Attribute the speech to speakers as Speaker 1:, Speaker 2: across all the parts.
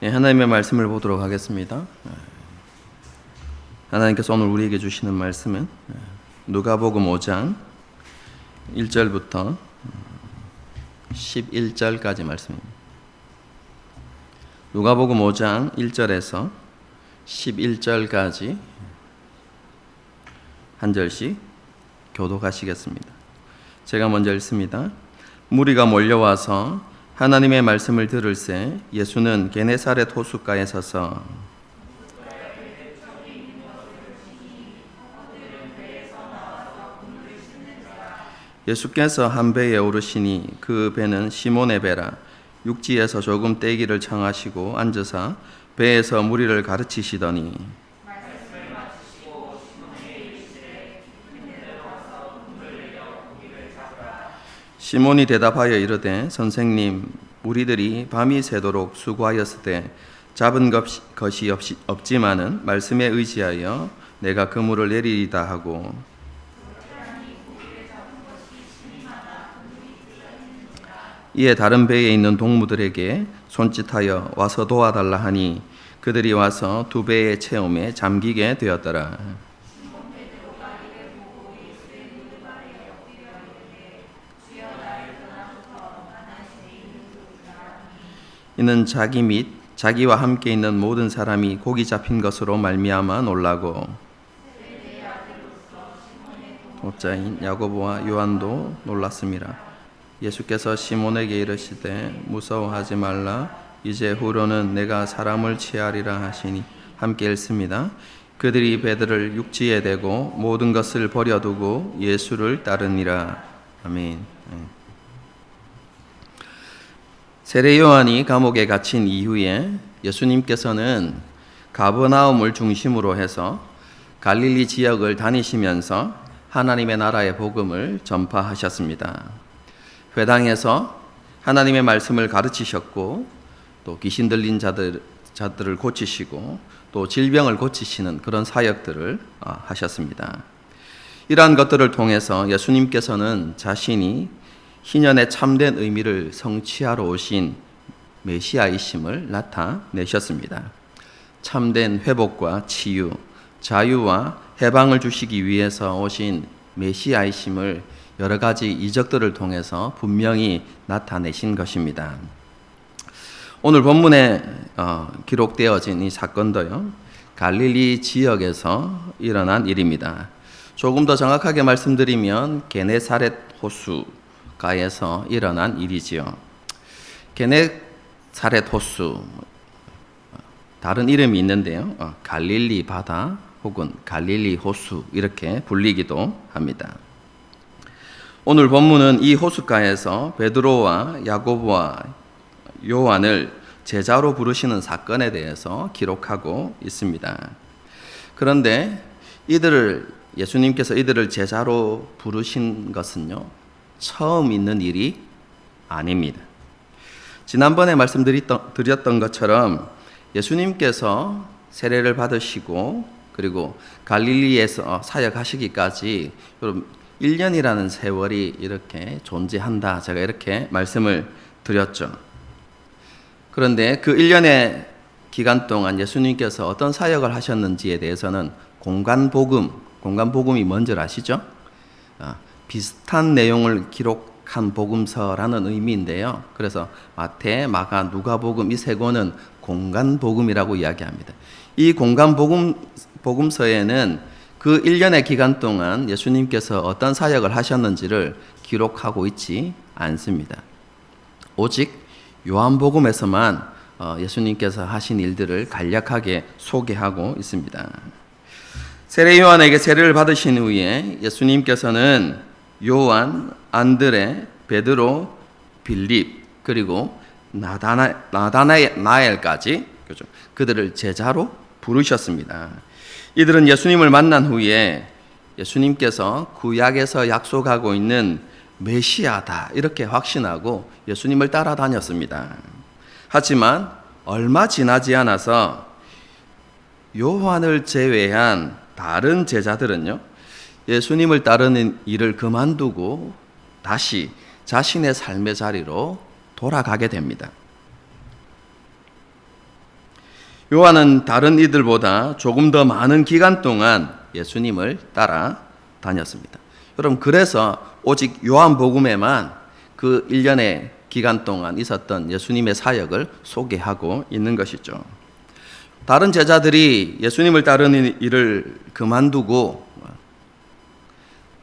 Speaker 1: 하나님의 말씀을 보도록 하겠습니다. 하나님께서 오늘 우리에게 주시는 말씀은 누가복음 5장 1절부터 11절까지 말씀입니다. 누가복음 5장 1절에서 11절까지 한 절씩 교독하시겠습니다. 제가 먼저 읽습니다. 무리가 몰려와서 하나님의 말씀을 들을새 예수는 게네사렛 호숫가에 서서 예수께서 한 배에 오르시니 그 배는 시몬의 배라. 육지에서 조금 떼기를 청하시고 앉으사 배에서 무리를 가르치시더니 시몬이 대답하여 이르되 선생님, 우리들이 밤이 새도록 수고하였으되 잡은 것이 없지만은 말씀에 의지하여 내가 그물을 내리리다 하고 이에 다른 배에 있는 동무들에게 손짓하여 와서 도와달라 하니 그들이 와서 두 배의 체험에 잠기게 되었더라. 이는 자기 및 자기와 함께 있는 모든 사람이 고기 잡힌 것으로 말미암아 놀라고 독자인 야고보와 요한도 놀랐습니다. 예수께서 시몬에게 이르시되 무서워하지 말라. 이제 후로는 내가 사람을 취하리라 하시니 함께 읽습니다. 그들이 배들을 육지에 대고 모든 것을 버려두고 예수를 따르니라. 아멘. 세례 요한이 감옥에 갇힌 이후에 예수님께서는 가버나움을 중심으로 해서 갈릴리 지역을 다니시면서 하나님의 나라의 복음을 전파하셨습니다. 회당에서 하나님의 말씀을 가르치셨고 또 귀신 들린 자들을 고치시고 또 질병을 고치시는 그런 사역들을 하셨습니다. 이러한 것들을 통해서 예수님께서는 자신이 희년의 참된 의미를 성취하러 오신 메시아이심을 나타내셨습니다. 참된 회복과 치유, 자유와 해방을 주시기 위해서 오신 메시아이심을 여러 가지 이적들을 통해서 분명히 나타내신 것입니다. 오늘 본문에 기록되어진 이 사건도요, 갈릴리 지역에서 일어난 일입니다. 조금 더 정확하게 말씀드리면 게네사렛 호수가에서 일어난 일이지요. 게네사렛 호수, 다른 이름이 있는데요, 갈릴리 바다 혹은 갈릴리 호수 이렇게 불리기도 합니다. 오늘 본문은 이 호숫가에서 베드로와 야고보와 요한을 제자로 부르시는 사건에 대해서 기록하고 있습니다. 그런데 예수님께서 이들을 제자로 부르신 것은요, 처음 있는 일이 아닙니다. 지난번에 말씀드렸던 것처럼 예수님께서 세례를 받으시고 그리고 갈릴리에서 사역하시기까지 1년이라는 세월이 이렇게 존재한다. 제가 이렇게 말씀을 드렸죠. 그런데 그 1년의 기간 동안 예수님께서 어떤 사역을 하셨는지에 대해서는 공간복음이 뭔지 아시죠? 비슷한 내용을 기록한 복음서라는 의미인데요. 그래서 마태, 마가, 누가복음 이 세 권은 공간복음이라고 이야기합니다. 이 공간복음서에는 그 1년의 기간 동안 예수님께서 어떤 사역을 하셨는지를 기록하고 있지 않습니다. 오직 요한복음에서만 예수님께서 하신 일들을 간략하게 소개하고 있습니다. 세례 요한에게 세례를 받으신 후에 예수님께서는 요한, 안드레, 베드로, 빌립 그리고 나다나엘까지 그들을 제자로 부르셨습니다. 이들은 예수님을 만난 후에 예수님께서 구약에서 약속하고 있는 메시아다 이렇게 확신하고 예수님을 따라다녔습니다. 하지만 얼마 지나지 않아서 요한을 제외한 다른 제자들은요, 예수님을 따르는 일을 그만두고 다시 자신의 삶의 자리로 돌아가게 됩니다. 요한은 다른 이들보다 조금 더 많은 기간 동안 예수님을 따라 다녔습니다. 여러분, 그래서 오직 요한복음에만 그 1년의 기간 동안 있었던 예수님의 사역을 소개하고 있는 것이죠. 다른 제자들이 예수님을 따르는 일을 그만두고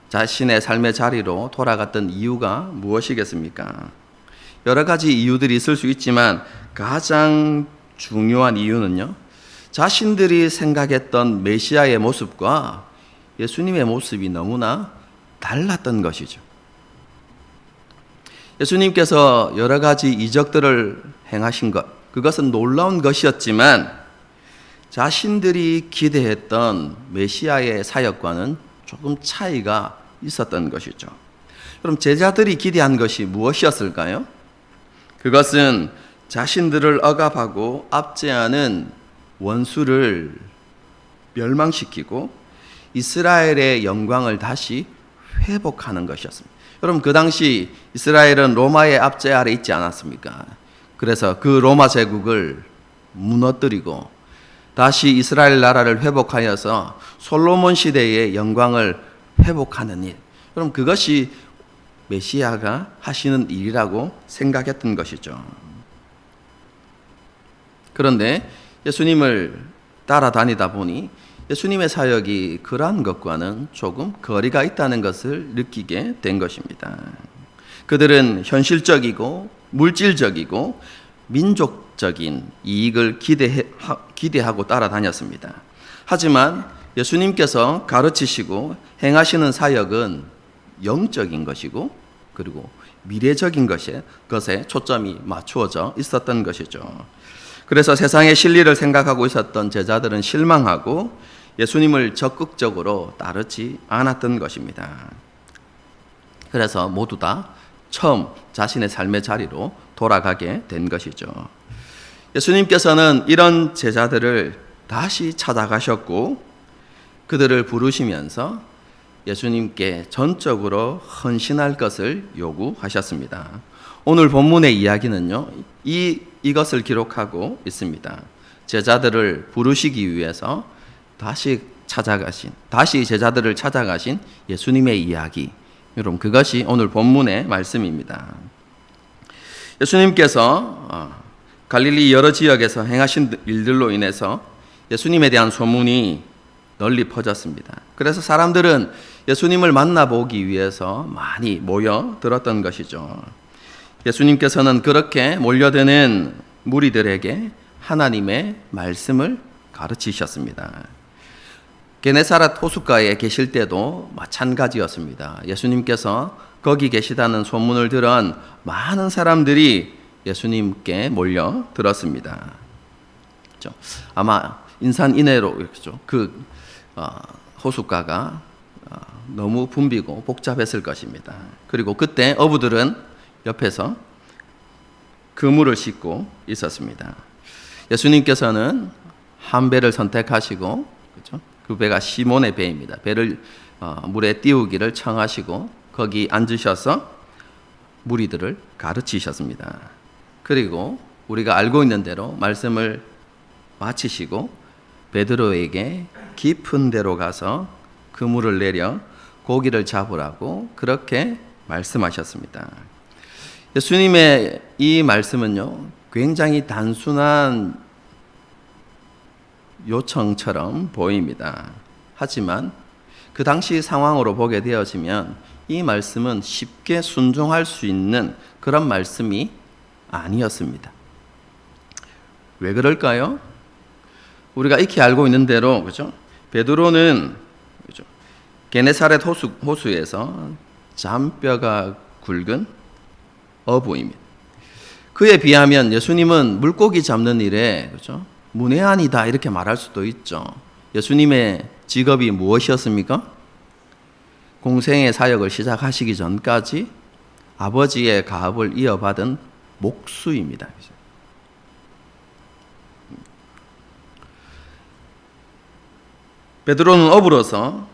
Speaker 1: 자신의 삶의 자리로 돌아갔던 이유가 무엇이겠습니까? 여러 가지 이유들이 있을 수 있지만 가장 중요한 이유는요, 자신들이 생각했던 메시아의 모습과 예수님의 모습이 너무나 달랐던 것이죠. 예수님께서 여러 가지 이적들을 행하신 것, 그것은 놀라운 것이었지만 자신들이 기대했던 메시아의 사역과는 조금 차이가 있었던 것이죠. 그럼 제자들이 기대한 것이 무엇이었을까요? 그것은 자신들을 억압하고 압제하는 원수를 멸망시키고 이스라엘의 영광을 다시 회복하는 것이었습니다. 여러분, 그 당시 이스라엘은 로마의 압제 아래 있지 않았습니까? 그래서 그 로마 제국을 무너뜨리고 다시 이스라엘 나라를 회복하여서 솔로몬 시대의 영광을 회복하는 일. 그럼 그것이 메시아가 하시는 일이라고 생각했던 것이죠. 그런데 예수님을 따라다니다 보니 예수님의 사역이 그러한 것과는 조금 거리가 있다는 것을 느끼게 된 것입니다. 그들은 현실적이고 물질적이고 민족적인 이익을 기대하고 따라다녔습니다. 하지만 예수님께서 가르치시고 행하시는 사역은 영적인 것이고 그리고 미래적인 것에 초점이 맞추어져 있었던 것이죠. 그래서 세상의 진리를 생각하고 있었던 제자들은 실망하고 예수님을 적극적으로 따르지 않았던 것입니다. 그래서 모두 다 처음 자신의 삶의 자리로 돌아가게 된 것이죠. 예수님께서는 이런 제자들을 다시 찾아가셨고 그들을 부르시면서 예수님께 전적으로 헌신할 것을 요구하셨습니다. 오늘 본문의 이야기는요, 이것을 기록하고 있습니다. 제자들을 부르시기 위해서 다시 제자들을 찾아가신 예수님의 이야기. 여러분, 그것이 오늘 본문의 말씀입니다. 예수님께서 갈릴리 여러 지역에서 행하신 일들로 인해서 예수님에 대한 소문이 널리 퍼졌습니다. 그래서 사람들은 예수님을 만나보기 위해서 많이 모여들었던 것이죠. 예수님께서는 그렇게 몰려드는 무리들에게 하나님의 말씀을 가르치셨습니다. 게네사렛 호숫가에 계실 때도 마찬가지였습니다. 예수님께서 거기 계시다는 소문을 들은 많은 사람들이 예수님께 몰려들었습니다. 그렇죠? 아마 인산 이내로 그 호숫가가 너무 붐비고 복잡했을 것입니다. 그리고 그때 어부들은 옆에서 그물을 싣고 있었습니다. 예수님께서는 한 배를 선택하시고, 그렇죠? 그 배가 시몬의 배입니다. 배를 물에 띄우기를 청하시고 거기 앉으셔서 무리들을 가르치셨습니다. 그리고 우리가 알고 있는 대로 말씀을 마치시고 베드로에게 깊은 데로 가서 그물을 내려 고기를 잡으라고 그렇게 말씀하셨습니다. 예수님의 이 말씀은요, 굉장히 단순한 요청처럼 보입니다. 하지만 그 당시 상황으로 보게 되어지면 이 말씀은 쉽게 순종할 수 있는 그런 말씀이 아니었습니다. 왜 그럴까요? 우리가 익히 알고 있는 대로, 그렇죠? 베드로는, 그렇죠? 게네사렛 호수에서 잔뼈가 굵은 어부입니다. 그에 비하면 예수님은 물고기 잡는 일에, 그렇죠? 문외한이다 이렇게 말할 수도 있죠. 예수님의 직업이 무엇이었습니까? 공생의 사역을 시작하시기 전까지 아버지의 가업을 이어받은 목수입니다. 베드로는 어부로서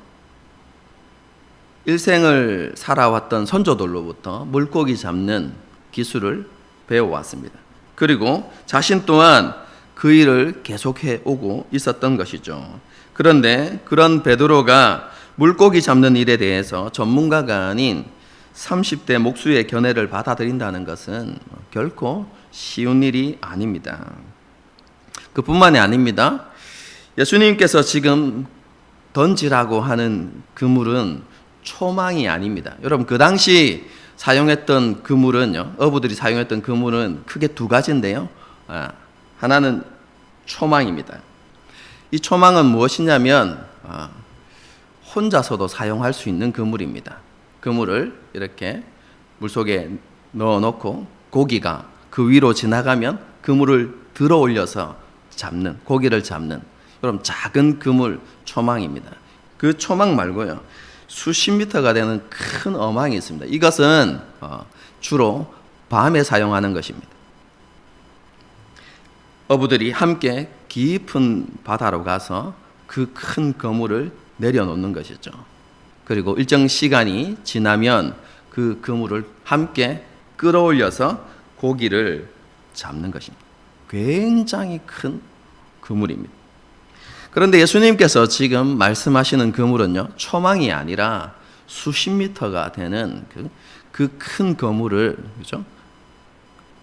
Speaker 1: 일생을 살아왔던 선조들로부터 물고기 잡는 기술을 배워왔습니다. 그리고 자신 또한 그 일을 계속해 오고 있었던 것이죠. 그런데 그런 베드로가 물고기 잡는 일에 대해서 전문가가 아닌 30대 목수의 견해를 받아들인다는 것은 결코 쉬운 일이 아닙니다. 그뿐만이 아닙니다. 예수님께서 지금 던지라고 하는 그물은 초망이 아닙니다. 여러분, 그 당시 사용했던 그물은요, 어부들이 사용했던 그물은 크게 두 가지인데요. 하나는 초망입니다. 이 초망은 무엇이냐면 혼자서도 사용할 수 있는 그물입니다. 그물을 이렇게 물속에 넣어놓고 고기가 그 위로 지나가면 그물을 들어 올려서 잡는, 고기를 잡는 그럼 작은 그물 초망입니다. 그 초망 말고요, 수십 미터가 되는 큰 어망이 있습니다. 이것은 주로 밤에 사용하는 것입니다. 어부들이 함께 깊은 바다로 가서 그 큰 그물을 내려놓는 것이죠. 그리고 일정 시간이 지나면 그 그물을 함께 끌어올려서 고기를 잡는 것입니다. 굉장히 큰 그물입니다. 그런데 예수님께서 지금 말씀하시는 그물은요, 초망이 아니라 수십 미터가 되는 그 큰 그물을, 그죠?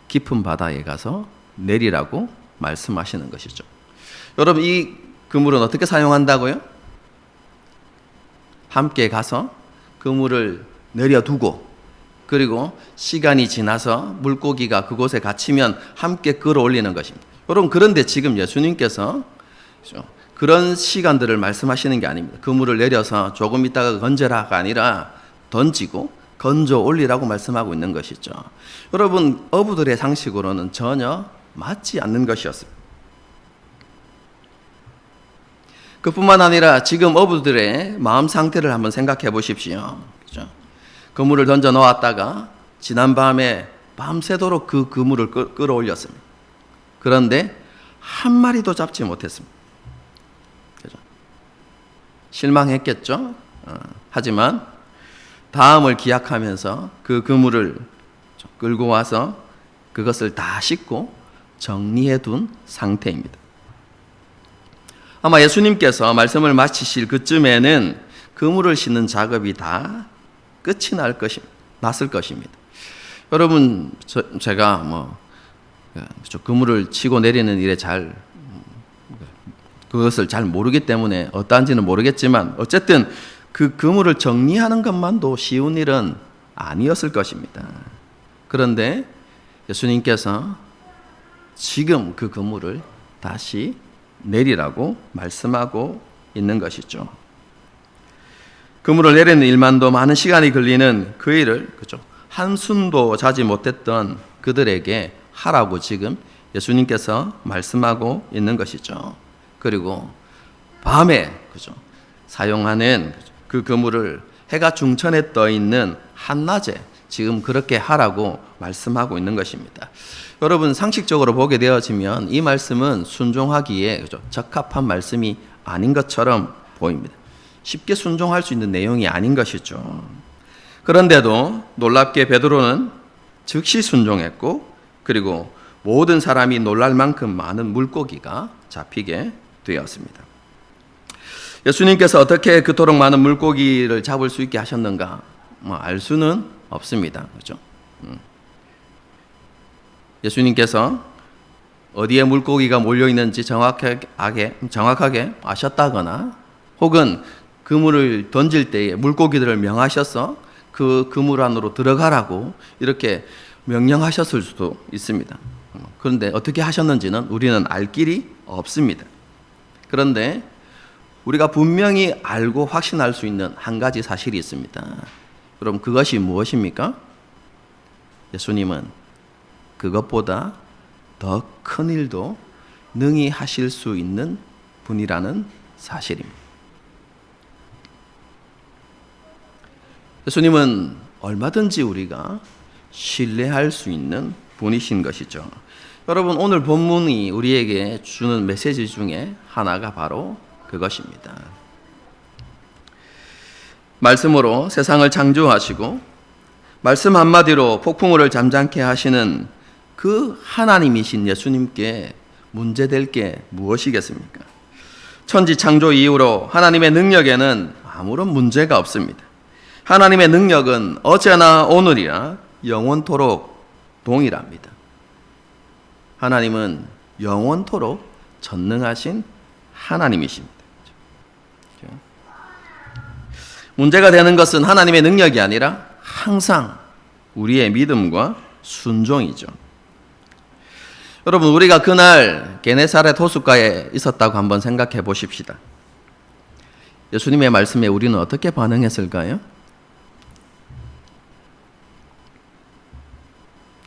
Speaker 1: 깊은 바다에 가서 내리라고 말씀하시는 것이죠. 여러분, 이 그물은 어떻게 사용한다고요? 함께 가서 그물을 내려두고, 그리고 시간이 지나서 물고기가 그곳에 갇히면 함께 끌어올리는 것입니다. 여러분, 그런데 지금 예수님께서 그런 시간들을 말씀하시는 게 아닙니다. 그물을 내려서 조금 있다가 건져라가 아니라 던지고 건져 올리라고 말씀하고 있는 것이죠. 여러분, 어부들의 상식으로는 전혀 맞지 않는 것이었습니다. 그뿐만 아니라 지금 어부들의 마음 상태를 한번 생각해 보십시오. 그렇죠? 그물을 던져 놓았다가 지난 밤에 밤새도록 그 그물을 끌어올렸습니다. 그런데 한 마리도 잡지 못했습니다. 그렇죠? 실망했겠죠? 하지만 다음을 기약하면서 그 그물을 끌고 와서 그것을 다 씻고 정리해 둔 상태입니다. 아마 예수님께서 말씀을 마치실 그쯤에는 그물을 씻는 작업이 다 끝이 났을 것입니다. 여러분, 제가 그물을 치고 내리는 일에 그것을 잘 모르기 때문에 어떠한지는 모르겠지만 어쨌든 그 그물을 정리하는 것만도 쉬운 일은 아니었을 것입니다. 그런데 예수님께서 지금 그 그물을 다시 내리라고 말씀하고 있는 것이죠. 그물을 내리는 일만도 많은 시간이 걸리는 그 일을, 그죠? 한숨도 자지 못했던 그들에게 하라고 지금 예수님께서 말씀하고 있는 것이죠. 그리고 밤에, 그죠? 사용하는 그 그물을 해가 중천에 떠 있는 한낮에 지금 그렇게 하라고 말씀하고 있는 것입니다. 여러분, 상식적으로 보게 되어지면 이 말씀은 순종하기에 적합한 말씀이 아닌 것처럼 보입니다. 쉽게 순종할 수 있는 내용이 아닌 것이죠. 그런데도 놀랍게 베드로는 즉시 순종했고, 그리고 모든 사람이 놀랄 만큼 많은 물고기가 잡히게 되었습니다. 예수님께서 어떻게 그토록 많은 물고기를 잡을 수 있게 하셨는가? 알 수는 없습니다. 그렇죠? 예수님께서 어디에 물고기가 몰려 있는지 정확하게 아셨다거나, 혹은 그물을 던질 때에 물고기들을 명하셔서 그 그물 안으로 들어가라고 이렇게 명령하셨을 수도 있습니다. 그런데 어떻게 하셨는지는 우리는 알 길이 없습니다. 그런데 우리가 분명히 알고 확신할 수 있는 한 가지 사실이 있습니다. 그럼 그것이 무엇입니까? 예수님은 그것보다 더 큰 일도 능히 하실 수 있는 분이라는 사실입니다. 예수님은 얼마든지 우리가 신뢰할 수 있는 분이신 것이죠. 여러분, 오늘 본문이 우리에게 주는 메시지 중에 하나가 바로 그것입니다. 말씀으로 세상을 창조하시고 말씀 한마디로 폭풍우를 잠잠케 하시는 그 하나님이신 예수님께 문제될 게 무엇이겠습니까? 천지 창조 이후로 하나님의 능력에는 아무런 문제가 없습니다. 하나님의 능력은 어제나 오늘이나 영원토록 동일합니다. 하나님은 영원토록 전능하신 하나님이십니다. 문제가 되는 것은 하나님의 능력이 아니라 항상 우리의 믿음과 순종이죠. 여러분, 우리가 그날 게네사렛 호숫가에 있었다고 한번 생각해 보십시다. 예수님의 말씀에 우리는 어떻게 반응했을까요?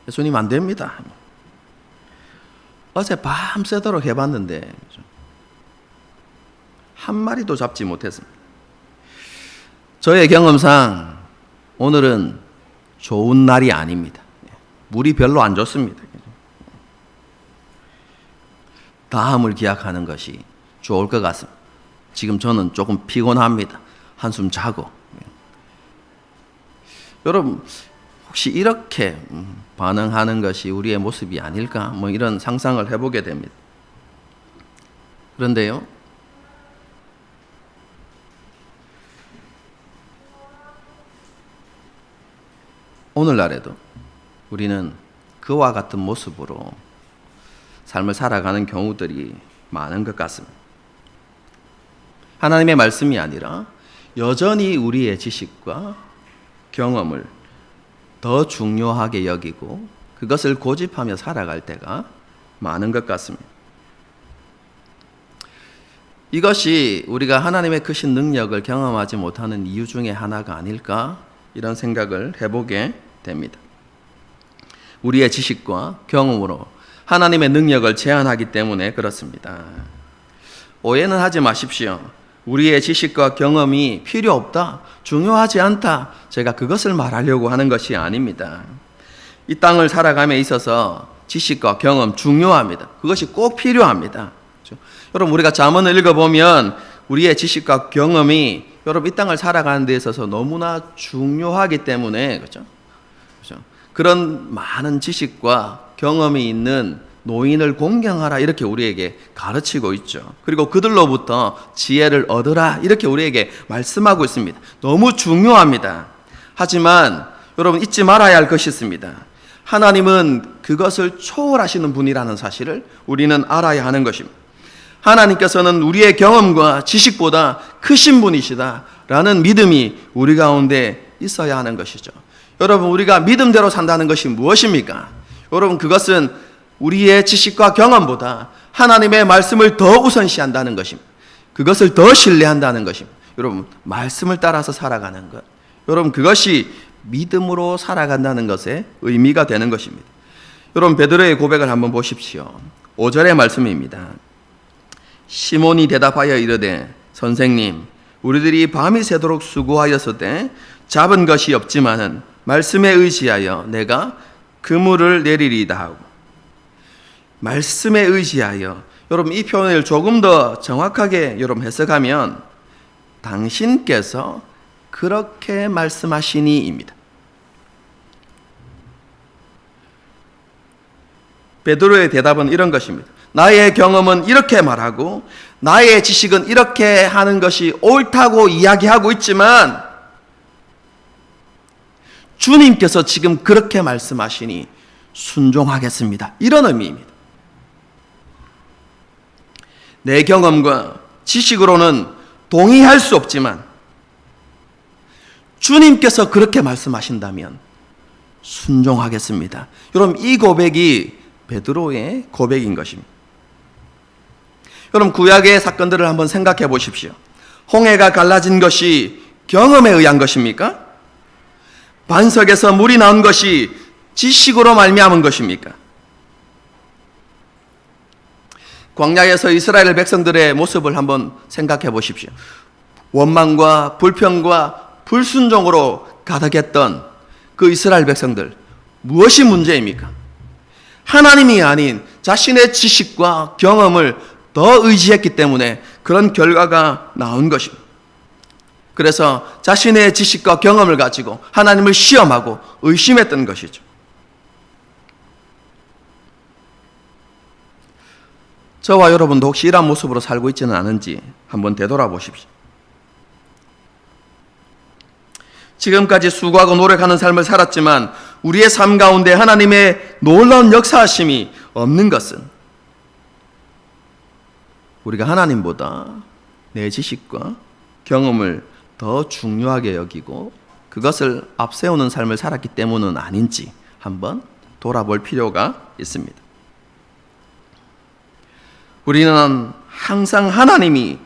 Speaker 1: 예수님 안 됩니다. 어제 밤새도록 해봤는데 한 마리도 잡지 못했습니다. 저의 경험상 오늘은 좋은 날이 아닙니다. 물이 별로 안 좋습니다. 다음을 기약하는 것이 좋을 것 같습니다. 지금 저는 조금 피곤합니다. 한숨 자고. 여러분, 혹시 이렇게 반응하는 것이 우리의 모습이 아닐까? 뭐 이런 상상을 해보게 됩니다. 그런데요, 오늘날에도 우리는 그와 같은 모습으로 삶을 살아가는 경우들이 많은 것 같습니다. 하나님의 말씀이 아니라 여전히 우리의 지식과 경험을 더 중요하게 여기고 그것을 고집하며 살아갈 때가 많은 것 같습니다. 이것이 우리가 하나님의 크신 능력을 경험하지 못하는 이유 중에 하나가 아닐까, 이런 생각을 해보게 됩니다. 우리의 지식과 경험으로 하나님의 능력을 제한하기 때문에 그렇습니다. 오해는 하지 마십시오. 우리의 지식과 경험이 필요 없다, 중요하지 않다, 제가 그것을 말하려고 하는 것이 아닙니다. 이 땅을 살아감에 있어서 지식과 경험 중요합니다. 그것이 꼭 필요합니다. 그렇죠? 여러분, 우리가 잠언을 읽어보면 우리의 지식과 경험이 여러분 이 땅을 살아가는 데 있어서 너무나 중요하기 때문에 그렇죠? 그런 많은 지식과 경험이 있는 노인을 공경하라, 이렇게 우리에게 가르치고 있죠. 그리고 그들로부터 지혜를 얻으라, 이렇게 우리에게 말씀하고 있습니다. 너무 중요합니다. 하지만 여러분 잊지 말아야 할 것이 있습니다. 하나님은 그것을 초월하시는 분이라는 사실을 우리는 알아야 하는 것입니다. 하나님께서는 우리의 경험과 지식보다 크신 분이시다라는 믿음이 우리 가운데 있어야 하는 것이죠. 여러분, 우리가 믿음대로 산다는 것이 무엇입니까? 여러분, 그것은 우리의 지식과 경험보다 하나님의 말씀을 더 우선시한다는 것입니다. 그것을 더 신뢰한다는 것입니다. 여러분, 말씀을 따라서 살아가는 것, 여러분 그것이 믿음으로 살아간다는 것에 의미가 되는 것입니다. 여러분, 베드로의 고백을 한번 보십시오. 5절의 말씀입니다. 시몬이 대답하여 이르되, 선생님, 우리들이 밤이 새도록 수고하였으되 잡은 것이 없지만은 말씀에 의지하여 내가 그물을 내리리다 하고. 말씀에 의지하여, 여러분 이 표현을 조금 더 정확하게 여러분 해석하면 당신께서 그렇게 말씀하시니입니다. 베드로의 대답은 이런 것입니다. 나의 경험은 이렇게 말하고 나의 지식은 이렇게 하는 것이 옳다고 이야기하고 있지만 주님께서 지금 그렇게 말씀하시니 순종하겠습니다, 이런 의미입니다. 내 경험과 지식으로는 동의할 수 없지만 주님께서 그렇게 말씀하신다면 순종하겠습니다. 여러분, 이 고백이 베드로의 고백인 것입니다. 여러분, 구약의 사건들을 한번 생각해 보십시오. 홍해가 갈라진 것이 경험에 의한 것입니까? 반석에서 물이 나온 것이 지식으로 말미암은 것입니까? 광야에서 이스라엘 백성들의 모습을 한번 생각해 보십시오. 원망과 불평과 불순종으로 가득했던 그 이스라엘 백성들, 무엇이 문제입니까? 하나님이 아닌 자신의 지식과 경험을 더 의지했기 때문에 그런 결과가 나온 것입니다. 그래서 자신의 지식과 경험을 가지고 하나님을 시험하고 의심했던 것이죠. 저와 여러분도 혹시 이런 모습으로 살고 있지는 않은지 한번 되돌아보십시오. 지금까지 수고하고 노력하는 삶을 살았지만 우리의 삶 가운데 하나님의 놀라운 역사하심이 없는 것은 우리가 하나님보다 내 지식과 경험을 더 중요하게 여기고 그것을 앞세우는 삶을 살았기 때문은 아닌지 한번 돌아볼 필요가 있습니다. 우리는 항상 하나님이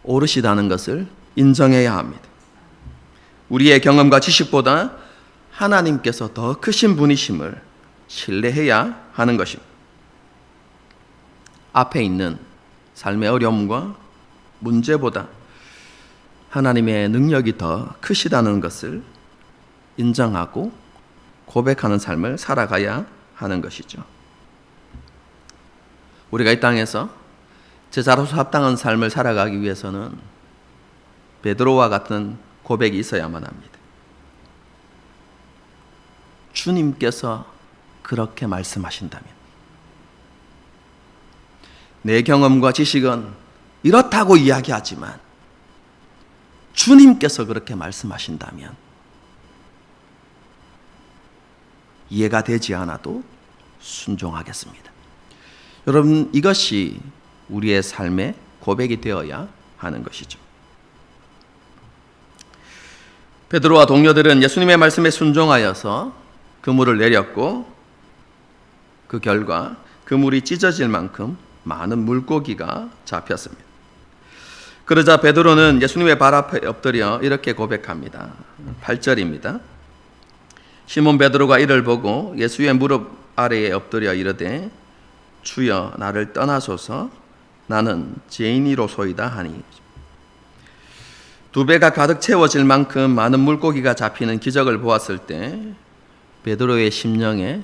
Speaker 1: 오르시다는 것을 인정해야 합니다. 우리의 경험과 지식보다 하나님께서 더 크신 분이심을 신뢰해야 하는 것입니다. 앞에 있는 삶의 어려움과 문제보다 하나님의 능력이 더 크시다는 것을 인정하고 고백하는 삶을 살아가야 하는 것이죠. 우리가 이 땅에서 제자로서 합당한 삶을 살아가기 위해서는 베드로와 같은 고백이 있어야만 합니다. 주님께서 그렇게 말씀하신다면, 내 경험과 지식은 이렇다고 이야기하지만 주님께서 그렇게 말씀하신다면 이해가 되지 않아도 순종하겠습니다. 여러분, 이것이 우리의 삶의 고백이 되어야 하는 것이죠. 베드로와 동료들은 예수님의 말씀에 순종하여서 그물을 내렸고 그 결과 그물이 찢어질 만큼 많은 물고기가 잡혔습니다. 그러자 베드로는 예수님의 발 앞에 엎드려 이렇게 고백합니다. 8절입니다. 시몬 베드로가 이를 보고 예수의 무릎 아래에 엎드려 이르되 주여 나를 떠나소서 나는 죄인이로소이다 하니. 두 배가 가득 채워질 만큼 많은 물고기가 잡히는 기적을 보았을 때 베드로의 심령에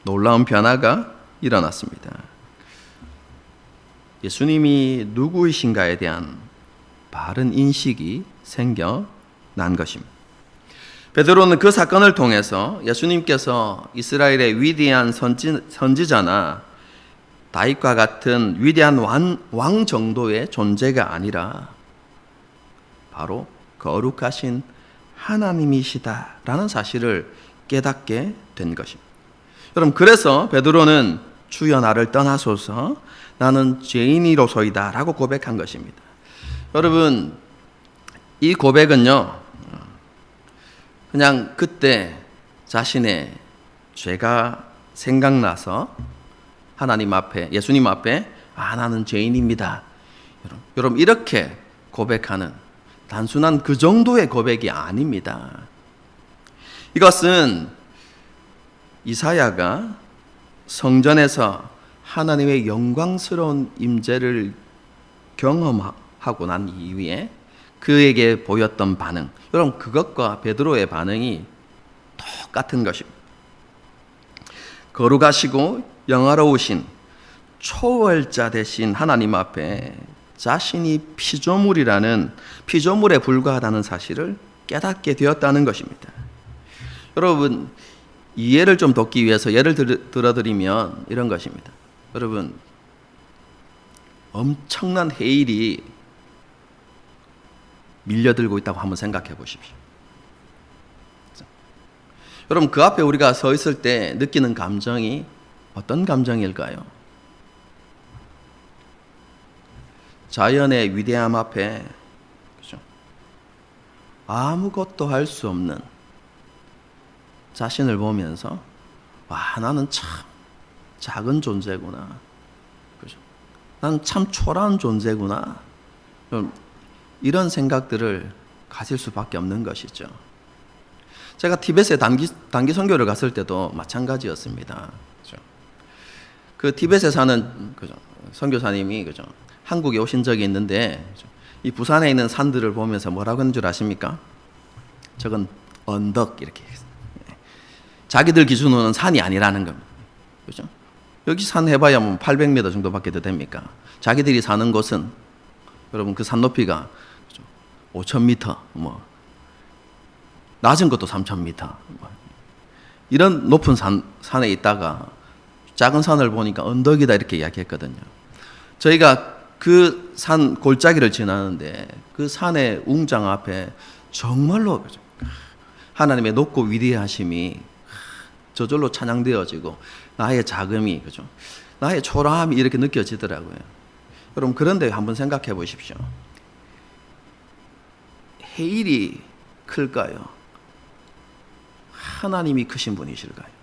Speaker 1: 놀라운 변화가 일어났습니다. 예수님이 누구이신가에 대한 바른 인식이 생겨난 것입니다. 베드로는 그 사건을 통해서 예수님께서 이스라엘의 위대한 선지자나 다윗과 같은 위대한 왕 정도의 존재가 아니라 바로 거룩하신 하나님이시다라는 사실을 깨닫게 된 것입니다. 여러분, 그래서 베드로는 주여 나를 떠나소서 나는 죄인이로소이다 라고 고백한 것입니다. 여러분, 이 고백은요, 그냥 그때 자신의 죄가 생각나서 하나님 앞에, 예수님 앞에 나는 죄인입니다, 여러분 이렇게 고백하는 단순한 그 정도의 고백이 아닙니다. 이것은 이사야가 성전에서 하나님의 영광스러운 임재를 경험하고 난 이후에 그에게 보였던 반응, 여러분 그것과 베드로의 반응이 똑같은 것입니다. 거룩하시고 영화로우신 초월자 되신 하나님 앞에 자신이 피조물에 불과하다는 사실을 깨닫게 되었다는 것입니다. 여러분, 이해를 좀 돕기 위해서 예를 들어드리면 이런 것입니다. 여러분, 엄청난 해일이 밀려들고 있다고 한번 생각해 보십시오. 여러분, 그 앞에 우리가 서 있을 때 느끼는 감정이 어떤 감정일까요? 자연의 위대함 앞에, 그렇죠? 아무것도 할 수 없는 자신을 보면서 나는 참 작은 존재구나, 그렇죠? 나는 참 초라한 존재구나, 이런 생각들을 가질 수밖에 없는 것이죠. 제가 티벳에 단기 선교를 갔을 때도 마찬가지였습니다. 그렇죠? 그 티벳에 사는 선교사님이 한국에 오신 적이 있는데 이 부산에 있는 산들을 보면서 뭐라고 하는 줄 아십니까? 저건 언덕, 이렇게 자기들 기준으로는 산이 아니라는 겁니다. 그렇죠? 여기 산 해봐야 800m 정도밖에 더 됩니까? 자기들이 사는 곳은 여러분 그 산 높이가 5,000m, 낮은 것도 3,000m, 이런 높은 산에 있다가 작은 산을 보니까 언덕이다 이렇게 이야기했거든요. 저희가 그 산 골짜기를 지나는데 그 산의 웅장 앞에 정말로 하나님의 높고 위대하심이 저절로 찬양되어지고 나의 자금이, 그죠? 나의 초라함이 이렇게 느껴지더라고요. 여러분, 그런데 한번 생각해 보십시오. 해일이 클까요? 하나님이 크신 분이실까요?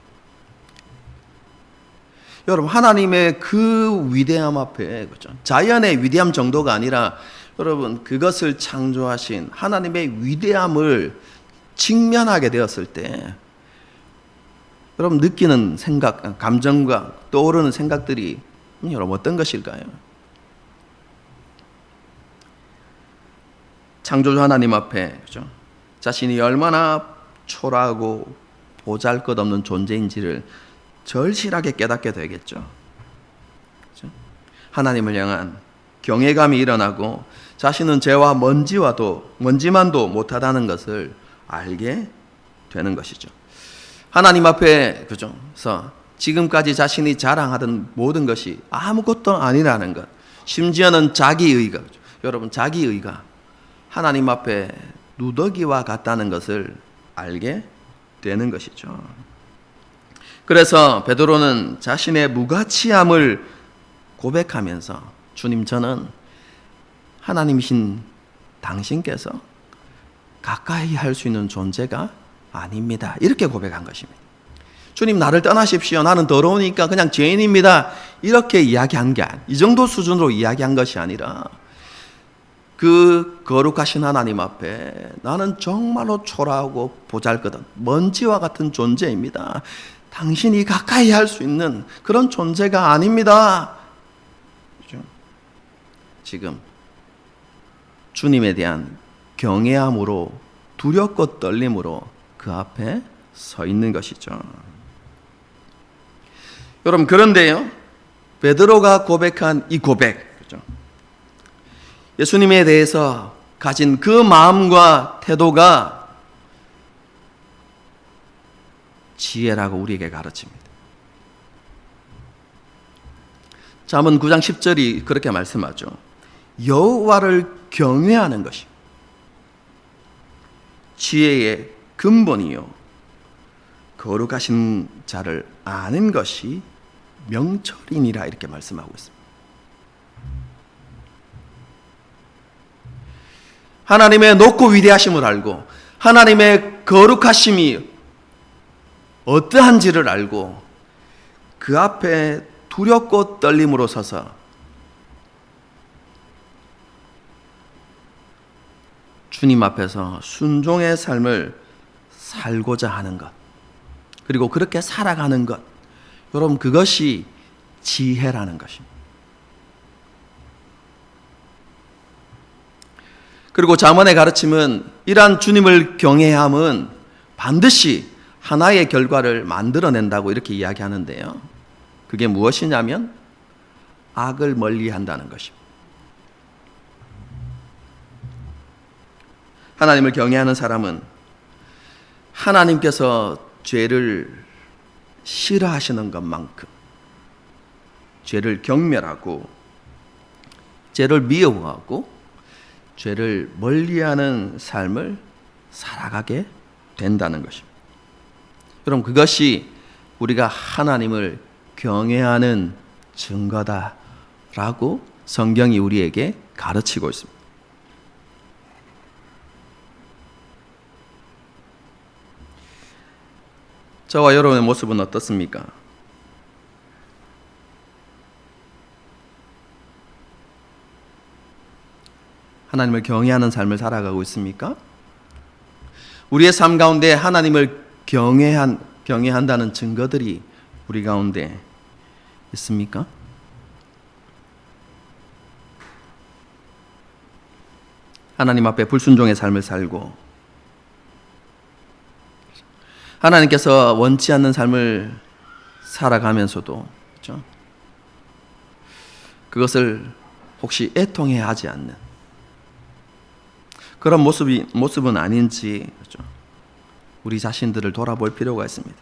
Speaker 1: 여러분, 하나님의 그 위대함 앞에, 그죠? 자연의 위대함 정도가 아니라 여러분, 그것을 창조하신 하나님의 위대함을 직면하게 되었을 때 여러분 느끼는 생각, 감정과 떠오르는 생각들이 여러분 어떤 것일까요? 창조주 하나님 앞에, 그죠? 자신이 얼마나 초라하고 보잘것없는 존재인지를 절실하게 깨닫게 되겠죠. 그죠? 하나님을 향한 경외감이 일어나고 자신은 죄와 먼지만도 못하다는 것을 알게 되는 것이죠. 하나님 앞에, 그죠? 그래서 지금까지 자신이 자랑하던 모든 것이 아무것도 아니라는 것, 심지어는 자기의가, 그죠? 여러분, 자기의가 하나님 앞에 누더기와 같다는 것을 알게 되는 것이죠. 그래서 베드로는 자신의 무가치함을 고백하면서, 주님, 저는 하나님이신 당신께서 가까이 할 수 있는 존재가 아닙니다, 이렇게 고백한 것입니다. 주님, 나를 떠나십시오. 나는 더러우니까 그냥 죄인입니다, 이렇게 이야기한 게, 이 정도 수준으로 이야기한 것이 아니라 그 거룩하신 하나님 앞에 나는 정말로 초라하고 보잘것없는 먼지와 같은 존재입니다. 당신이 가까이 할 수 있는 그런 존재가 아닙니다. 지금 주님에 대한 경외함으로, 두렵고 떨림으로 그 앞에 서 있는 것이죠. 여러분, 그런데요, 베드로가 고백한 이 고백, 그렇죠? 예수님에 대해서 가진 그 마음과 태도가 지혜라고 우리에게 가르칩니다. 잠언 9장 10절이 그렇게 말씀하죠. 여호와를 경외하는 것이 지혜의 근본이요, 거룩하신 자를 아는 것이 명철이니라, 이렇게 말씀하고 있습니다. 하나님의 높고 위대하심을 알고 하나님의 거룩하심이 어떠한지를 알고 그 앞에 두렵고 떨림으로 서서 주님 앞에서 순종의 삶을 살고자 하는 것, 그리고 그렇게 살아가는 것, 여러분, 그것이 지혜라는 것입니다. 그리고 잠언의 가르침은 이러한 주님을 경외함은 반드시 하나의 결과를 만들어낸다고 이렇게 이야기하는데요, 그게 무엇이냐면 악을 멀리한다는 것입니다. 하나님을 경외하는 사람은 하나님께서 죄를 싫어하시는 것만큼 죄를 경멸하고 죄를 미워하고 죄를 멀리하는 삶을 살아가게 된다는 것입니다. 여러분, 그것이 우리가 하나님을 경외하는 증거다라고 성경이 우리에게 가르치고 있습니다. 저와 여러분의 모습은 어떻습니까? 하나님을 경외하는 삶을 살아가고 있습니까? 우리의 삶 가운데 하나님을 경외한다는 증거들이 우리 가운데 있습니까? 하나님 앞에 불순종의 삶을 살고 하나님께서 원치 않는 삶을 살아가면서도, 그렇죠? 그것을 혹시 애통해 하지 않는 그런 모습은 아닌지, 그렇죠? 우리 자신들을 돌아볼 필요가 있습니다.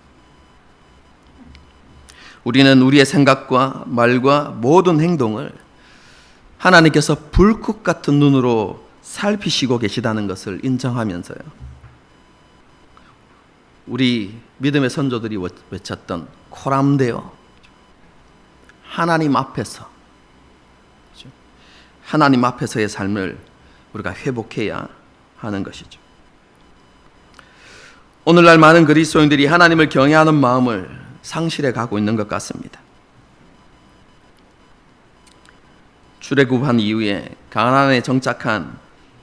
Speaker 1: 우리는 우리의 생각과 말과 모든 행동을 하나님께서 불꽃 같은 눈으로 살피시고 계시다는 것을 인정하면서요, 우리 믿음의 선조들이 외쳤던 코람데오, 하나님 앞에서의 삶을 우리가 회복해야 하는 것이죠. 오늘날 많은 그리스도인들이 하나님을 경외하는 마음을 상실해 가고 있는 것 같습니다. 출애굽한 이후에 가나안에 정착한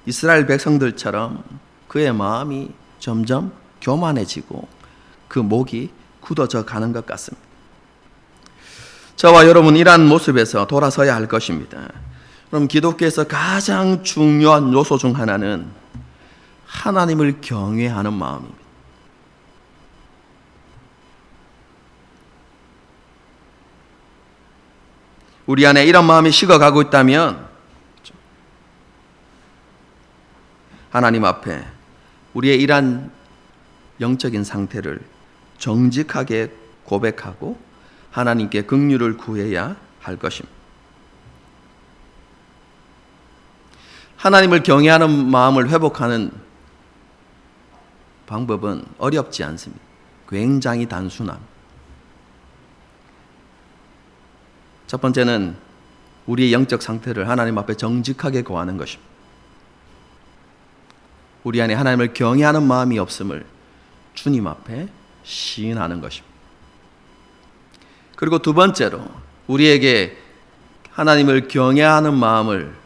Speaker 1: 이스라엘 백성들처럼 그의 마음이 점점 교만해지고 그 목이 굳어져 가는 것 같습니다. 저와 여러분, 이러한 모습에서 돌아서야 할 것입니다. 그럼 기독교에서 가장 중요한 요소 중 하나는 하나님을 경외하는 마음입니다. 우리 안에 이런 마음이 식어가고 있다면 하나님 앞에 우리의 이러한 영적인 상태를 정직하게 고백하고 하나님께 긍휼을 구해야 할 것입니다. 하나님을 경외하는 마음을 회복하는 방법은 어렵지 않습니다. 굉장히 단순합니다. 첫 번째는 우리의 영적 상태를 하나님 앞에 정직하게 고하는 것입니다. 우리 안에 하나님을 경외하는 마음이 없음을 주님 앞에 시인하는 것입니다. 그리고 두 번째로 우리에게 하나님을 경외하는 마음을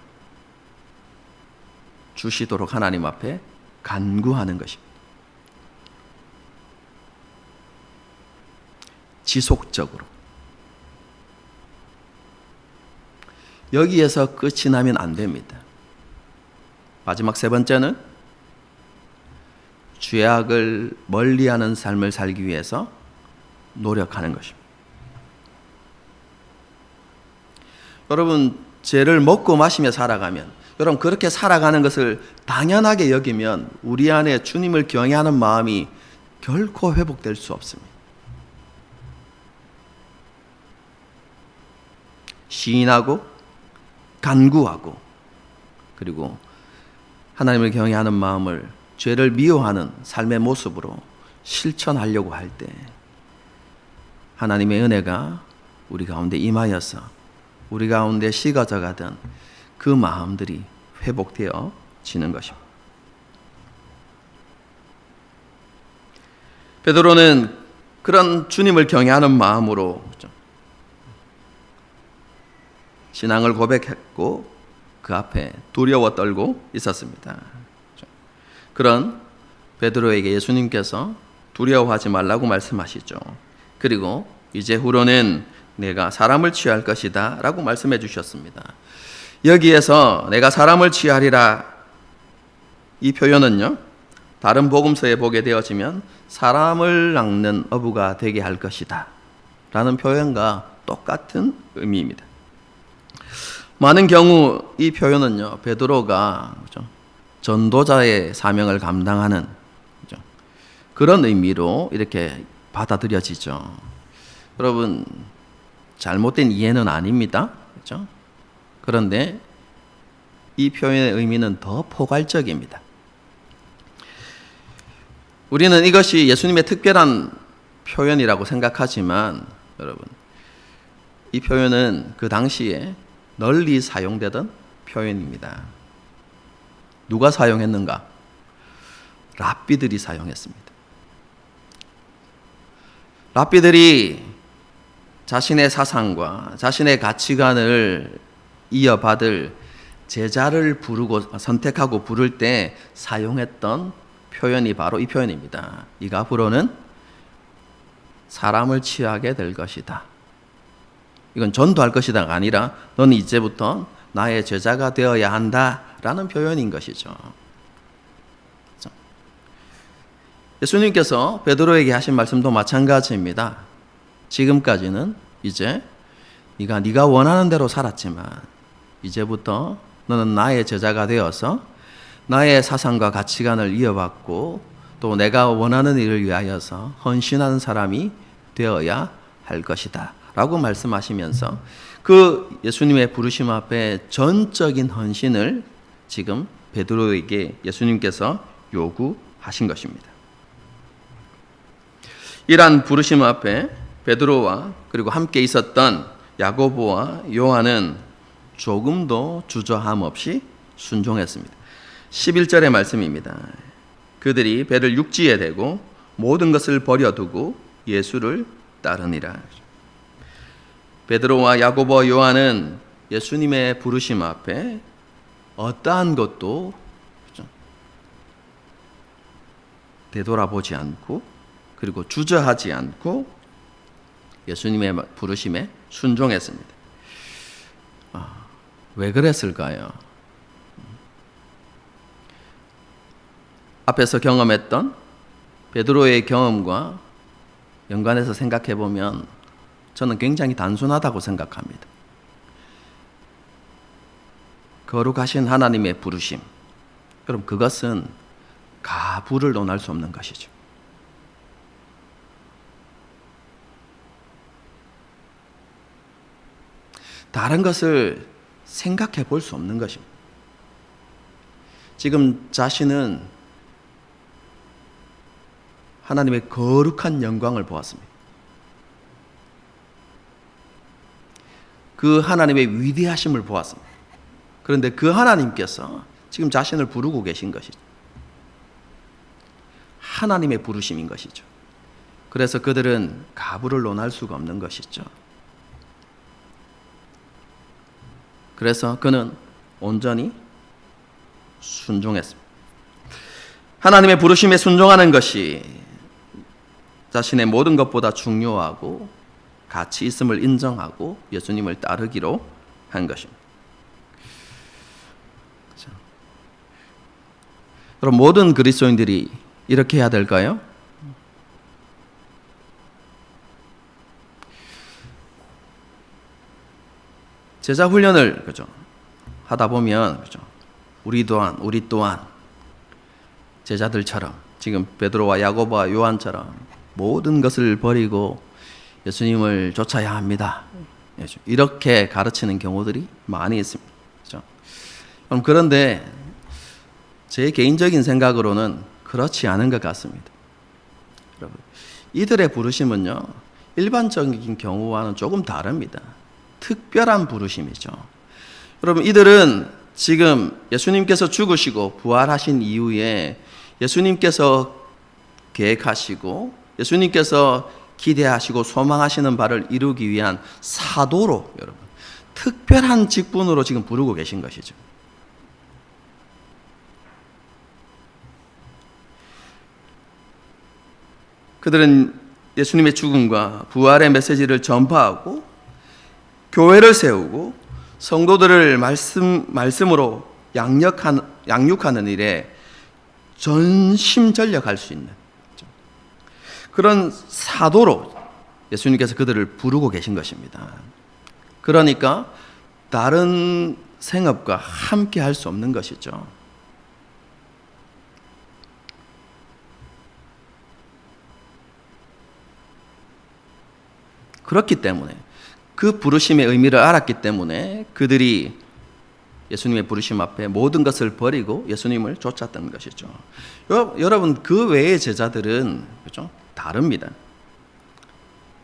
Speaker 1: 주시도록 하나님 앞에 간구하는 것입니다. 지속적으로. 여기에서 끝이 나면 안 됩니다. 마지막 세 번째는 죄악을 멀리하는 삶을 살기 위해서 노력하는 것입니다. 여러분, 죄를 먹고 마시며 살아가면, 여러분 그렇게 살아가는 것을 당연하게 여기면 우리 안에 주님을 경외하는 마음이 결코 회복될 수 없습니다. 시인하고 간구하고 그리고 하나님을 경외하는 마음을 죄를 미워하는 삶의 모습으로 실천하려고 할 때 하나님의 은혜가 우리 가운데 임하여서 우리 가운데 식어져 가던 그 마음들이 회복되어지는 것입니다. 베드로는 그런 주님을 경외하는 마음으로 신앙을 고백했고 그 앞에 두려워 떨고 있었습니다. 그런 베드로에게 예수님께서 두려워하지 말라고 말씀하시죠. 그리고 이제 후로는 내가 사람을 취할 것이다 라고 말씀해 주셨습니다. 여기에서 내가 사람을 취하리라, 이 표현은요, 다른 복음서에 보게 되어지면 사람을 낚는 어부가 되게 할 것이다 라는 표현과 똑같은 의미입니다. 많은 경우 이 표현은요, 베드로가 전도자의 사명을 감당하는 그런 의미로 이렇게 받아들여지죠. 여러분, 잘못된 이해는 아닙니다. 그렇죠? 그런데 이 표현의 의미는 더 포괄적입니다. 우리는 이것이 예수님의 특별한 표현이라고 생각하지만 여러분, 이 표현은 그 당시에 널리 사용되던 표현입니다. 누가 사용했는가? 랍비들이 사용했습니다. 랍비들이 자신의 사상과 자신의 가치관을 이어받을 제자를 부르고 선택하고 부를 때 사용했던 표현이 바로 이 표현입니다. 네가 앞으로는 사람을 취하게 될 것이다. 이건 전도할 것이다가 아니라 너는 이제부터 나의 제자가 되어야 한다라는 표현인 것이죠. 예수님께서 베드로에게 하신 말씀도 마찬가지입니다. 지금까지는 이제 네가 원하는 대로 살았지만 이제부터 너는 나의 제자가 되어서 나의 사상과 가치관을 이어받고 또 내가 원하는 일을 위하여서 헌신하는 사람이 되어야 할 것이다 라고 말씀하시면서 그 예수님의 부르심 앞에 전적인 헌신을 지금 베드로에게 예수님께서 요구하신 것입니다. 이러한 부르심 앞에 베드로와 그리고 함께 있었던 야고보와 요한은 조금도 주저함 없이 순종했습니다. 11절의 말씀입니다. 그들이 배를 육지에 대고 모든 것을 버려두고 예수를 따르니라. 베드로와 야고보와 요한은 예수님의 부르심 앞에 어떠한 것도 되돌아보지 않고 그리고 주저하지 않고 예수님의 부르심에 순종했습니다. 왜 그랬을까요? 앞에서 경험했던 베드로의 경험과 연관해서 생각해 보면 저는 굉장히 단순하다고 생각합니다. 거룩하신 하나님의 부르심, 여러분 그것은 가부를 논할 수 없는 것이죠. 다른 것을 생각해 볼 수 없는 것입니다. 지금 자신은 하나님의 거룩한 영광을 보았습니다. 그 하나님의 위대하심을 보았습니다. 그런데 그 하나님께서 지금 자신을 부르고 계신 것이죠. 하나님의 부르심인 것이죠. 그래서 그들은 가부를 논할 수가 없는 것이죠. 그래서 그는 온전히 순종했습니다. 하나님의 부르심에 순종하는 것이 자신의 모든 것보다 중요하고 가치 있음을 인정하고 예수님을 따르기로 한 것입니다. 그럼 모든 그리스도인들이 이렇게 해야 될까요? 제자 훈련을 하다 보면 우리 또한 제자들처럼 지금 베드로와 야고보와 요한처럼 모든 것을 버리고 예수님을 쫓아야 합니다. 이렇게 가르치는 경우들이 많이 있습니다. 그런데 제 개인적인 생각으로는 그렇지 않은 것 같습니다. 여러분, 이들의 부르심은요, 일반적인 경우와는 조금 다릅니다. 특별한 부르심이죠. 여러분, 이들은 지금 예수님께서 죽으시고 부활하신 이후에 예수님께서 계획하시고 예수님께서 기대하시고 소망하시는 바를 이루기 위한 사도로 여러분 특별한 직분으로 지금 부르고 계신 것이죠. 그들은 예수님의 죽음과 부활의 메시지를 전파하고 교회를 세우고 성도들을 말씀으로 양육하는 일에 전심전력할 수 있는 그런 사도로 예수님께서 그들을 부르고 계신 것입니다. 그러니까 다른 생업과 함께 할 수 없는 것이죠. 그렇기 때문에 그 부르심의 의미를 알았기 때문에 그들이 예수님의 부르심 앞에 모든 것을 버리고 예수님을 쫓았던 것이죠. 여러분 그 외의 제자들은 다릅니다.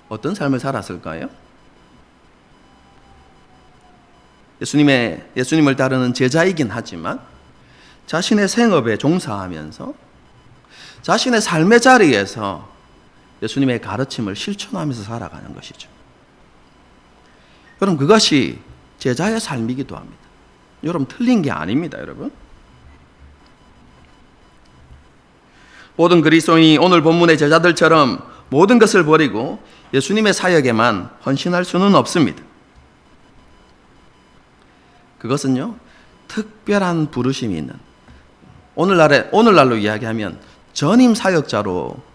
Speaker 1: 어떤 삶을 살았을까요? 예수님을 따르는 제자이긴 하지만 자신의 생업에 종사하면서 자신의 삶의 자리에서 예수님의 가르침을 실천하면서 살아가는 것이죠. 여러분 그것이 제자의 삶이기도 합니다. 여러분 틀린 게 아닙니다, 여러분. 모든 그리스도인이 오늘 본문의 제자들처럼 모든 것을 버리고 예수님의 사역에만 헌신할 수는 없습니다. 그것은요, 특별한 부르심이 있는 오늘날로 이야기하면 전임 사역자로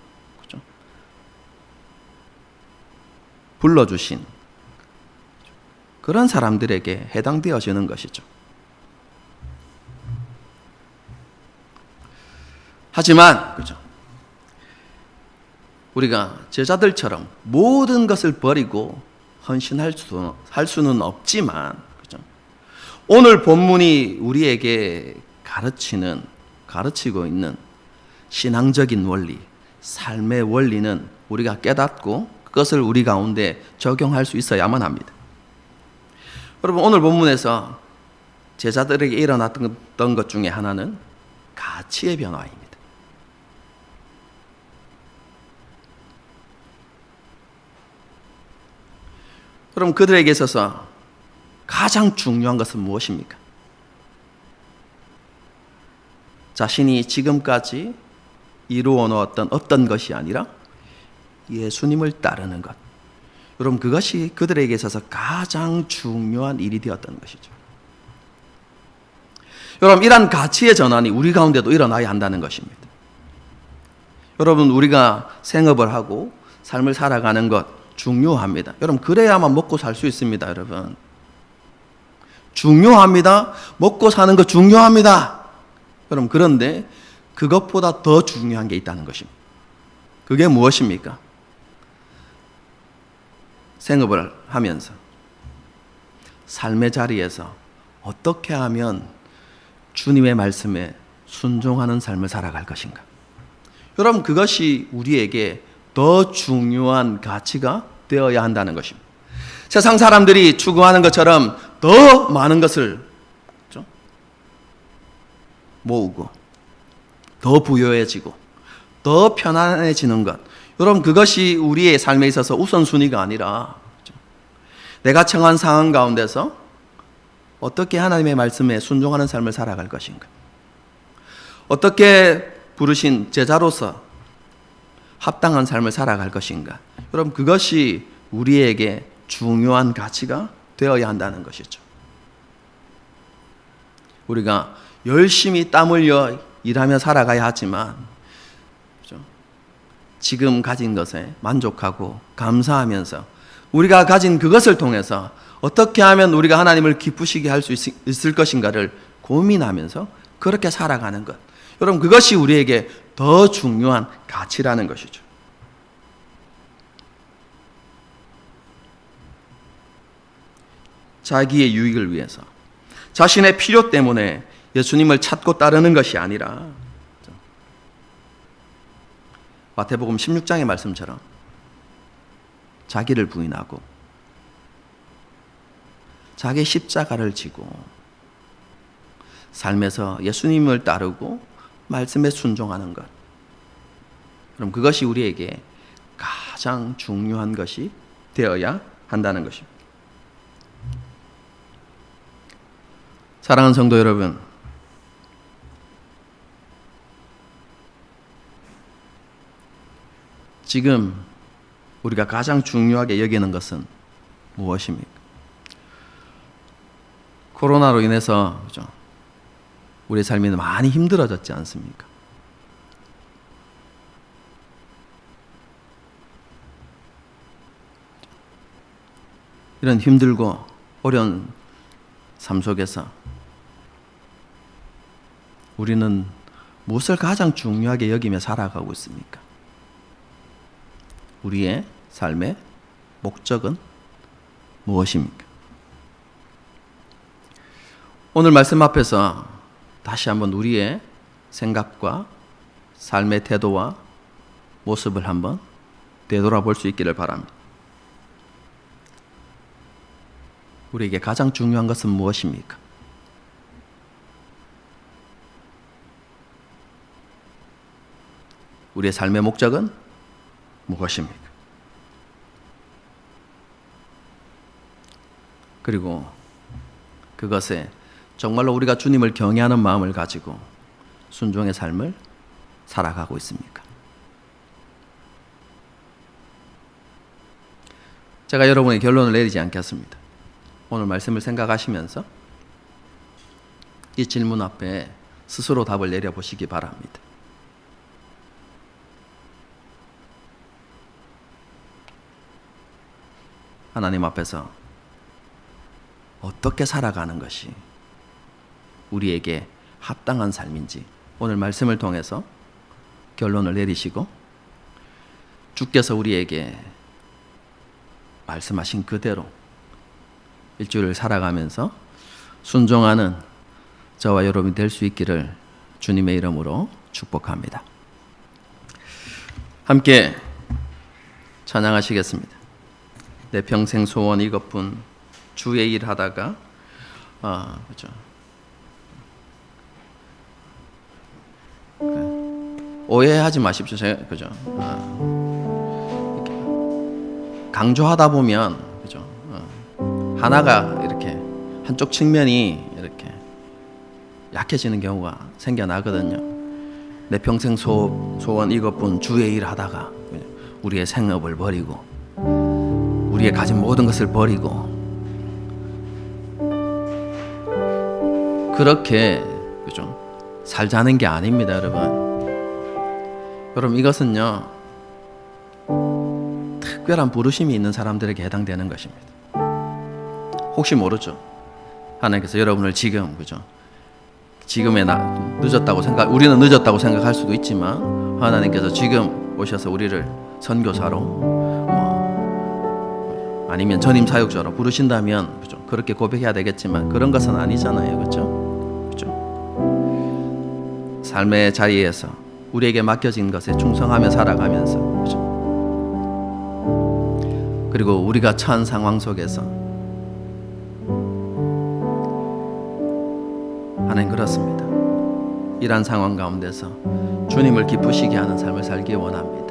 Speaker 1: 불러주신 그런 사람들에게 해당되어지는 것이죠. 하지만 우리가 제자들처럼 모든 것을 버리고 할 수는 없지만, 그죠? 오늘 본문이 우리에게 가르치고 있는 신앙적인 원리, 삶의 원리는 우리가 깨닫고 그것을 우리 가운데 적용할 수 있어야만 합니다. 여러분, 오늘 본문에서 제자들에게 일어났던 것 중에 하나는 가치의 변화입니다. 그럼 그들에게 있어서 가장 중요한 것은 무엇입니까? 자신이 지금까지 이루어 놓았던 어떤 것이 아니라 예수님을 따르는 것. 여러분, 그것이 그들에게 있어서 가장 중요한 일이 되었던 것이죠. 여러분, 이러한 가치의 전환이 우리 가운데도 일어나야 한다는 것입니다. 여러분, 우리가 생업을 하고 삶을 살아가는 것 중요합니다. 여러분, 그래야만 먹고 살 수 있습니다. 여러분, 중요합니다. 먹고 사는 것 중요합니다. 여러분, 그런데 그것보다 더 중요한 게 있다는 것입니다. 그게 무엇입니까? 생업을 하면서 삶의 자리에서 어떻게 하면 주님의 말씀에 순종하는 삶을 살아갈 것인가? 여러분, 그것이 우리에게 더 중요한 가치가 되어야 한다는 것입니다. 세상 사람들이 추구하는 것처럼 더 많은 것을 모으고 더 부유해지고 더 편안해지는 것, 여러분, 그것이 우리의 삶에 있어서 우선순위가 아니라 내가 처한 상황 가운데서 어떻게 하나님의 말씀에 순종하는 삶을 살아갈 것인가, 어떻게 부르신 제자로서 합당한 삶을 살아갈 것인가, 여러분, 그것이 우리에게 중요한 가치가 되어야 한다는 것이죠. 우리가 열심히 땀 흘려 일하며 살아가야 하지만, 그렇죠? 지금 가진 것에 만족하고 감사하면서 우리가 가진 그것을 통해서 어떻게 하면 우리가 하나님을 기쁘시게 할 수 있을 것인가를 고민하면서 그렇게 살아가는 것, 여러분, 그것이 우리에게 더 중요한 가치라는 것이죠. 자기의 유익을 위해서, 자신의 필요 때문에 예수님을 찾고 따르는 것이 아니라 마태복음 16장의 말씀처럼 자기를 부인하고 자기 십자가를 지고 삶에서 예수님을 따르고 말씀에 순종하는 것, 그럼 그것이 우리에게 가장 중요한 것이 되어야 한다는 것입니다. 사랑하는 성도 여러분, 지금 우리가 가장 중요하게 여기는 것은 무엇입니까? 코로나로 인해서, 그죠? 우리의 삶이 많이 힘들어졌지 않습니까? 이런 힘들고 어려운 삶 속에서 우리는 무엇을 가장 중요하게 여기며 살아가고 있습니까? 우리의 삶의 목적은 무엇입니까? 오늘 말씀 앞에서 다시 한번 우리의 생각과 삶의 태도와 모습을 한번 되돌아볼 수 있기를 바랍니다. 우리에게 가장 중요한 것은 무엇입니까? 우리의 삶의 목적은 무엇입니까? 그리고 그것에 정말로 우리가 주님을 경외하는 마음을 가지고 순종의 삶을 살아가고 있습니까? 제가 여러분의 결론을 내리지 않겠습니다. 오늘 말씀을 생각하시면서 이 질문 앞에 스스로 답을 내려보시기 바랍니다. 하나님 앞에서 어떻게 살아가는 것이 우리에게 합당한 삶인지 오늘 말씀을 통해서 결론을 내리시고, 주께서 우리에게 말씀하신 그대로 일주일을 살아가면서 순종하는 저와 여러분이 될 수 있기를 주님의 이름으로 축복합니다. 함께 찬양하시겠습니다. 내 평생 소원 이것뿐 주의 일 하다가 그렇죠. 오해하지 마십시오. 제가 그죠? 강조하다 보면 그죠? 하나가 이렇게 한쪽 측면이 이렇게 약해지는 경우가 생겨나거든요. 내 평생 소원 이것뿐 주의 일 하다가 우리의 생업을 버리고 우리의 가진 모든 것을 버리고 그렇게 그죠? 살자는 게 아닙니다, 여러분. 여러분 이것은요 특별한 부르심이 있는 사람들에게 해당되는 것입니다. 혹시 모르죠. 하나님께서 여러분을 지금 그죠? 지금에 늦었다고 우리는 늦었다고 생각할 수도 있지만 하나님께서 지금 오셔서 우리를 선교사로 아니면 전임 사역자로 부르신다면 그죠? 그렇게 고백해야 되겠지만 그런 것은 아니잖아요, 그렇죠? 그렇죠? 삶의 자리에서 우리에게 맡겨진 것에 충성하며 살아가면서 그렇죠? 그리고 우리가 처한 상황 속에서 하나님 그렇습니다. 이러한 상황 가운데서 주님을 기쁘시게 하는 삶을 살기 원합니다.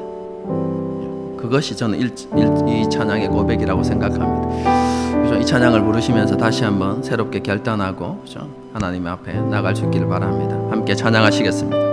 Speaker 1: 그것이 저는 이 찬양의 고백이라고 생각합니다. 그죠? 이 찬양을 부르시면서 다시 한번 새롭게 결단하고 그죠? 하나님 앞에 나갈 수 있기를 바랍니다. 함께 찬양하시겠습니다.